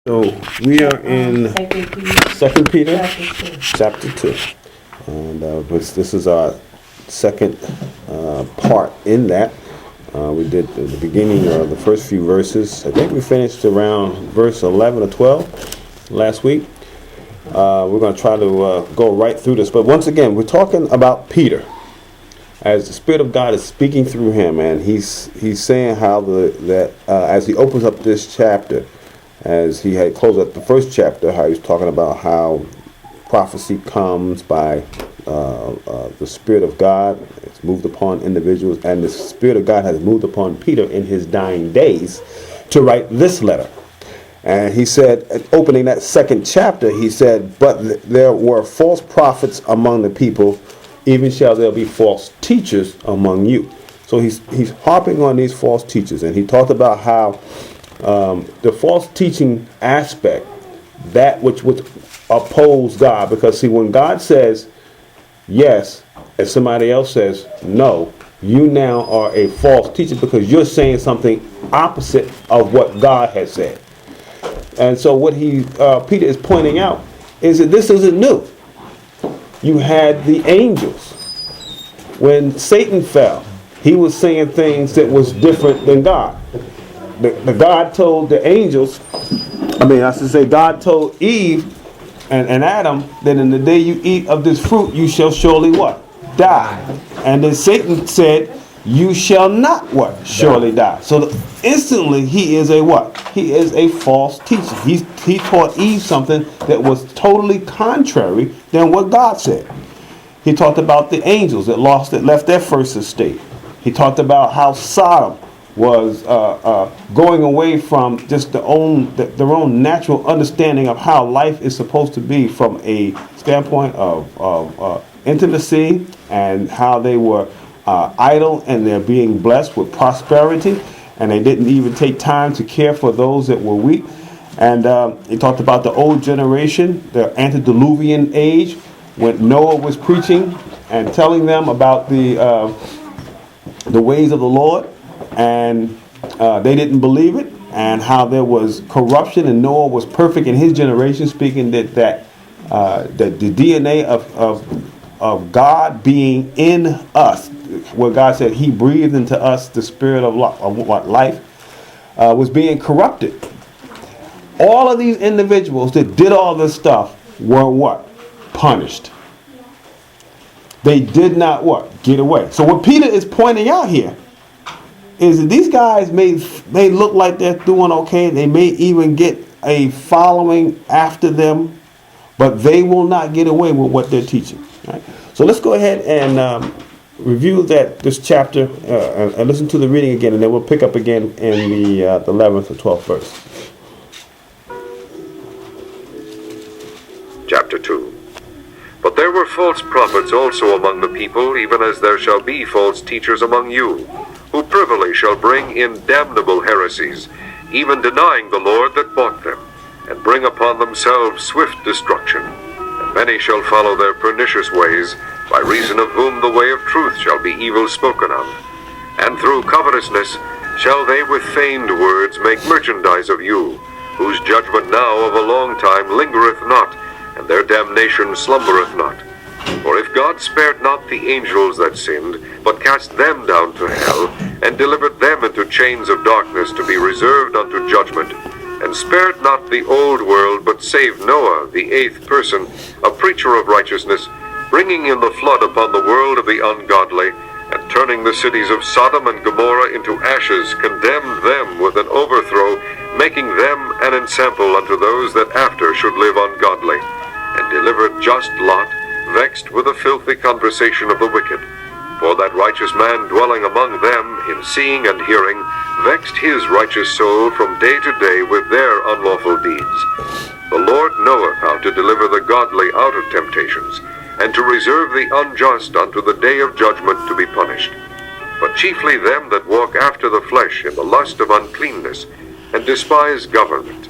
So we are in 2 Peter chapter 2, and this is our second part in that. We did the beginning of the first few verses. I think we finished around verse 11 or 12 last week. We're going to try to go right through this, but once again, we're talking about Peter as the Spirit of God is speaking through him, and he's saying how as he opens up this chapter, as he had closed up the first chapter, how he's talking about how prophecy comes by the Spirit of God. It's moved upon individuals, and the Spirit of God has moved upon Peter in his dying days to write this letter. And he said, opening that second chapter, he said, "But there were false prophets among the people, even shall there be false teachers among you." So he's harping on these false teachers, and he talked about how the false teaching aspect, that which would oppose God, because see, when God says yes and somebody else says no, you now are a false teacher because you're saying something opposite of what God has said. And so what Peter is pointing out is that this isn't new. You had the angels. When Satan fell, he was saying things that was different than God. The God told the angels, God told Eve and Adam that in the day you eat of this fruit, you shall surely what? Die. And then Satan said, you shall not what? Surely die. So instantly he is a what? He is a false teacher. He taught Eve something that was totally contrary than what God said. He talked about the angels that left their first estate. He talked about how Sodom was going away from just their own natural understanding of how life is supposed to be from a standpoint of intimacy, and how they were idle and they're being blessed with prosperity, and they didn't even take time to care for those that were weak. And he talked about the old generation, the antediluvian age, when Noah was preaching and telling them about the ways of the Lord, and they didn't believe it, and how there was corruption, and Noah was perfect in his generation, speaking that the DNA of God being in us, where God said he breathed into us the spirit of life, was being corrupted. All of these individuals that did all this stuff were what? Punished. They did not what? Get away. So what Peter is pointing out here is that these guys may look like they're doing okay. They may even get a following after them, but they will not get away with what they're teaching. Right? So let's go ahead and review this chapter and listen to the reading again, and then we'll pick up again in the 11th or 12th verse. Chapter 2. But there were false prophets also among the people, even as there shall be false teachers among you, who privily shall bring in damnable heresies, even denying the Lord that bought them, and bring upon themselves swift destruction. And many shall follow their pernicious ways, by reason of whom the way of truth shall be evil spoken of. And through covetousness shall they with feigned words make merchandise of you, whose judgment now of a long time lingereth not, and their damnation slumbereth not. For if God spared not the angels that sinned, but cast them down to hell, and delivered them into chains of darkness to be reserved unto judgment, and spared not the old world, but saved Noah, the eighth person, a preacher of righteousness, bringing in the flood upon the world of the ungodly, and turning the cities of Sodom and Gomorrah into ashes, condemned them with an overthrow, making them an ensample unto those that after should live ungodly, and delivered just Lot, vexed with the filthy conversation of the wicked. For that righteous man dwelling among them, in seeing and hearing, vexed his righteous soul from day to day with their unlawful deeds. The Lord knoweth how to deliver the godly out of temptations, and to reserve the unjust unto the day of judgment to be punished. But chiefly them that walk after the flesh in the lust of uncleanness, and despise government.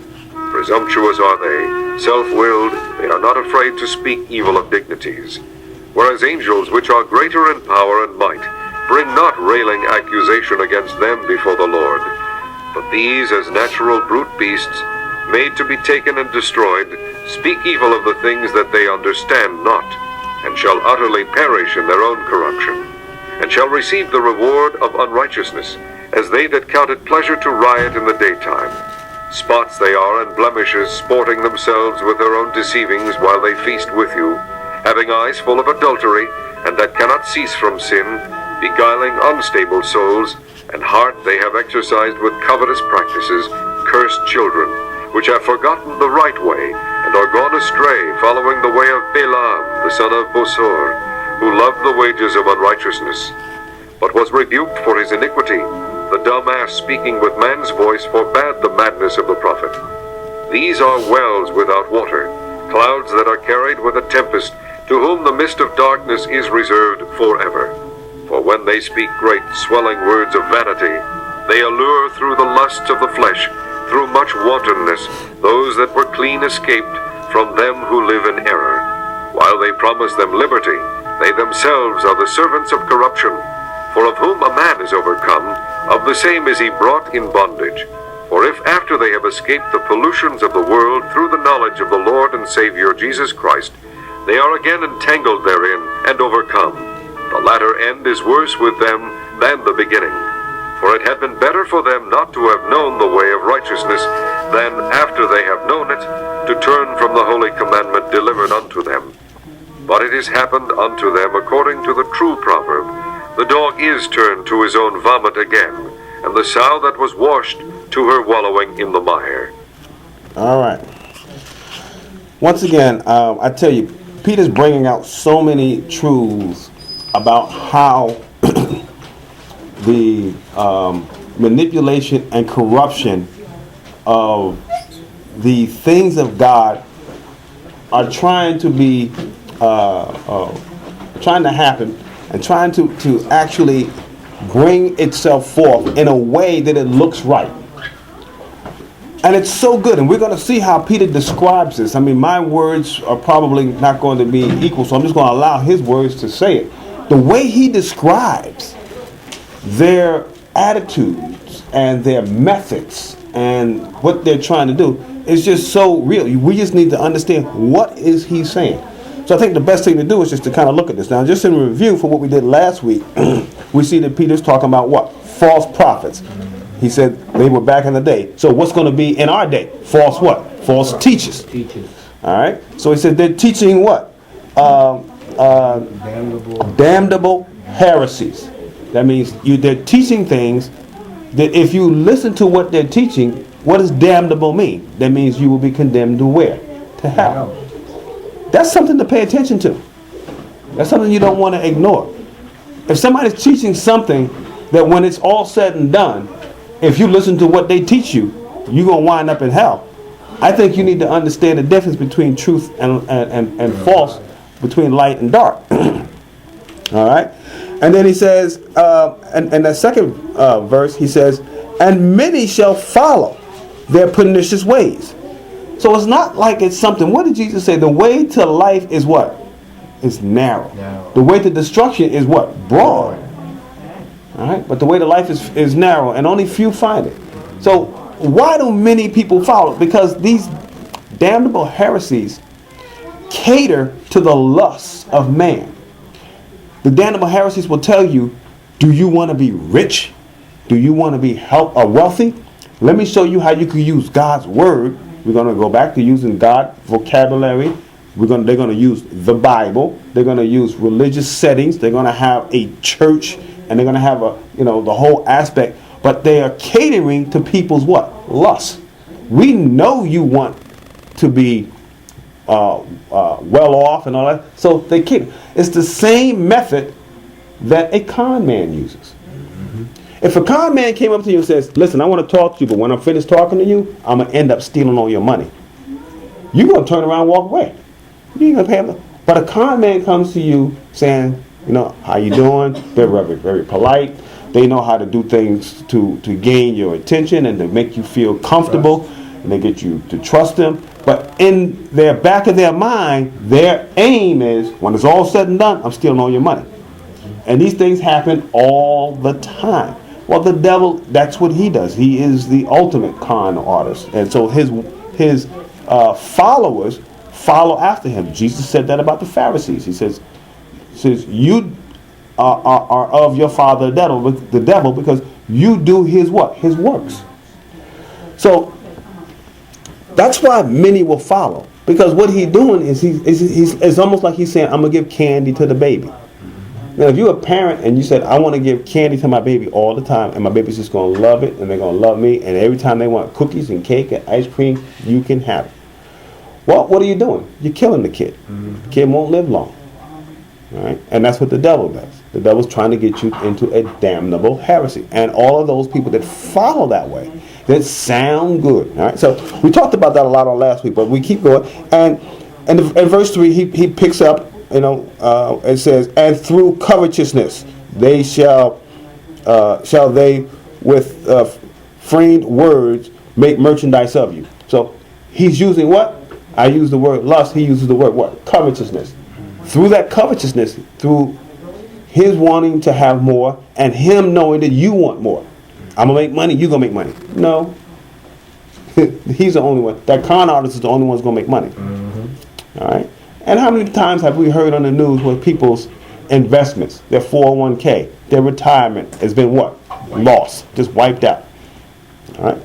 Presumptuous are they, self-willed, they are not afraid to speak evil of dignities. Whereas angels, which are greater in power and might, bring not railing accusation against them before the Lord. But these, as natural brute beasts, made to be taken and destroyed, speak evil of the things that they understand not, and shall utterly perish in their own corruption, and shall receive the reward of unrighteousness, as they that count it pleasure to riot in the daytime. Spots they are and blemishes, sporting themselves with their own deceivings while they feast with you, having eyes full of adultery, and that cannot cease from sin, beguiling unstable souls, and heart they have exercised with covetous practices, cursed children, which have forgotten the right way, and are gone astray, following the way of Balaam, the son of Bosor, who loved the wages of unrighteousness, but was rebuked for his iniquity. The dumb ass speaking with man's voice forbade the madness of the prophet. These are wells without water, clouds that are carried with a tempest, to whom the mist of darkness is reserved forever. For when they speak great swelling words of vanity, they allure through the lusts of the flesh, through much wantonness, those that were clean escaped from them who live in error. While they promise them liberty, they themselves are the servants of corruption. For of whom a man is overcome, of the same is he brought in bondage. For if after they have escaped the pollutions of the world through the knowledge of the Lord and Savior Jesus Christ, they are again entangled therein and overcome, the latter end is worse with them than the beginning. For it had been better for them not to have known the way of righteousness, than after they have known it, to turn from the holy commandment delivered unto them. But it is happened unto them according to the true proverb, the dog is turned to his own vomit again, and the sow that was washed to her wallowing in the mire. All right. Once again, I tell you, Peter's bringing out so many truths about how the manipulation and corruption of the things of God are trying to be trying to happen, and trying to actually bring itself forth in a way that it looks right. And it's so good, and we're going to see how Peter describes this. I mean, my words are probably not going to be equal, so I'm just going to allow his words to say it. The way he describes their attitudes and their methods and what they're trying to do is just so real. We just need to understand what is he saying. So I think the best thing to do is just to kind of look at this. Now, just in review for what we did last week, we see that Peter's talking about what? False prophets. He said they were back in the day. So what's going to be in our day? False what? False teachers. All right. So he said they're teaching what? Damnable heresies. That means they're teaching things that if you listen to what they're teaching, what does damnable mean? That means you will be condemned to where? To hell. That's something to pay attention to. That's something you don't want to ignore. If somebody's teaching something that when it's all said and done, if you listen to what they teach you, you're going to wind up in hell. I think you need to understand the difference between truth and false, between light and dark. All right? And then he says, and the second verse, he says, and many shall follow their pernicious ways. So it's not like it's something. What did Jesus say? The way to life is what? It's narrow. The way to destruction is what? Broad. All right? But the way to life is narrow, and only few find it. So why do many people follow? Because these damnable heresies cater to the lusts of man. The damnable heresies will tell you, do you want to be rich? Do you want to be wealthy? Let me show you how you can use God's word. We're going to go back to using God vocabulary. They're going to use the Bible. They're going to use religious settings. They're going to have a church, and they're going to have the whole aspect. But they are catering to people's what? Lust. We know you want to be well off and all that. So they cater. It's the same method that a con man uses. If a con man came up to you and says, listen, I want to talk to you, but when I'm finished talking to you, I'm going to end up stealing all your money. You're going to turn around and walk away. You ain't going to pay him. But a con man comes to you saying, how you doing? They're very, very polite. They know how to do things to gain your attention and to make you feel comfortable. And they get you to trust them. But in their back of their mind, their aim is, when it's all said and done, I'm stealing all your money. And these things happen all the time. Well, the devil, that's what he does. He is the ultimate con artist. And so his his followers follow after him. Jesus said that about the Pharisees. He says you are of your father the devil, because you do his what? His works. So that's why many will follow, because what he's doing is it's almost like he's saying, I'm gonna give candy to the baby. Now, if you're a parent and you said, I want to give candy to my baby all the time, and my baby's just going to love it, and they're going to love me, and every time they want cookies and cake and ice cream, you can have it. Well, what are you doing? You're killing the kid. The kid won't live long. All right? And that's what the devil does. The devil's trying to get you into a damnable heresy. And all of those people that follow that way, that sound good. All right? So we talked about that a lot on last week, but we keep going. And in verse 3, he picks up, it says, and through covetousness they shall they with framed words make merchandise of you. So he's using what? I use the word lust. He uses the word what? Covetousness. Through that covetousness, through his wanting to have more, and him knowing that you want more. I'm gonna make money. You gonna make money? No. He's the only one. That con artist is the only one who's gonna make money. All right. And how many times have we heard on the news where people's investments, their 401k, their retirement has been what? Lost, just wiped out. All right?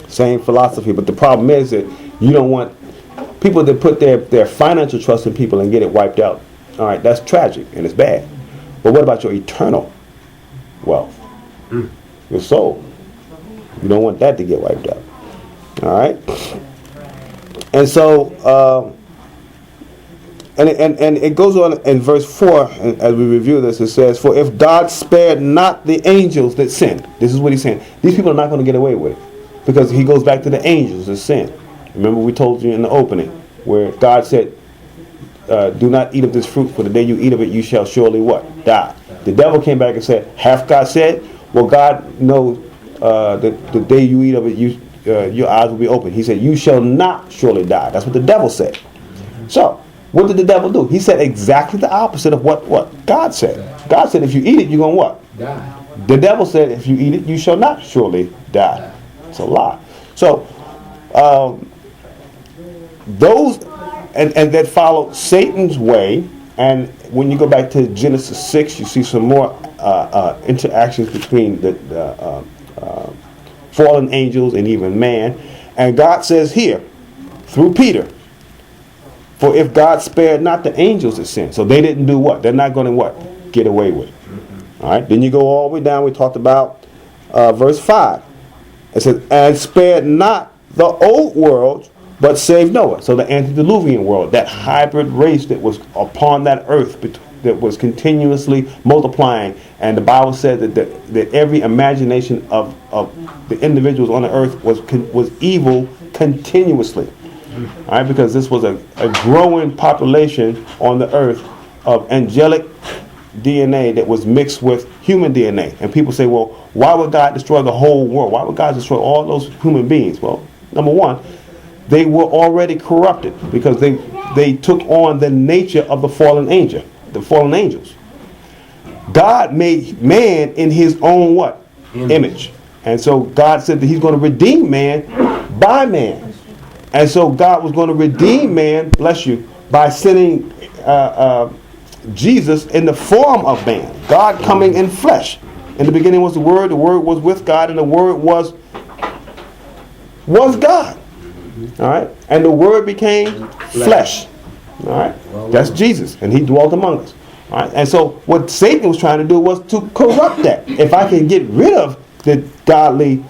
Same philosophy, but the problem is that you don't want people that put their financial trust in people and get it wiped out. All right, that's tragic and it's bad. But what about your eternal wealth? Your soul. You don't want that to get wiped out. All right? And so, and it goes on in verse 4, as we review this, it says, for if God spared not the angels that sinned. This is what he's saying. These people are not going to get away with it, because he goes back to the angels that sinned. Remember we told you in the opening, where God said, do not eat of this fruit, for the day you eat of it, you shall surely what? Die. The devil came back and said, hath God said? Well, God knows that the day you eat of it, your eyes will be open. He said, you shall not surely die. That's what the devil said. So, what did the devil do? He said exactly the opposite of what God said. God said, if you eat it, you're going to what? Die. The devil said, if you eat it, you shall not surely die. It's a lie. So, those and that follow Satan's way, and when you go back to Genesis 6, you see some more interactions between the fallen angels and even man. And God says here, through Peter, for if God spared not the angels that sinned. So they didn't do what? They're not going to what? Get away with it. All right. Then you go all the way down. We talked about verse 5. It says, and spared not the old world, but saved Noah. So the antediluvian world, that hybrid race that was upon that earth, that was continuously multiplying. And the Bible said that every imagination of the individuals on the earth was evil continuously. All right, because this was a growing population on the earth of angelic DNA that was mixed with human DNA. And people say, well, why would God destroy the whole world? Why would God destroy all those human beings? Well, number one, they were already corrupted because they took on the nature of the fallen angels. God made man in his own what? Image. And so God said that he's going to redeem man by man. And so God was going to redeem man, bless you, by sending Jesus in the form of man. God coming in flesh. In the beginning was the Word was with God, and the Word was God. All right? And the Word became flesh. All right? That's Jesus, and he dwelt among us. All right? And so what Satan was trying to do was to corrupt that. If I can get rid of the godly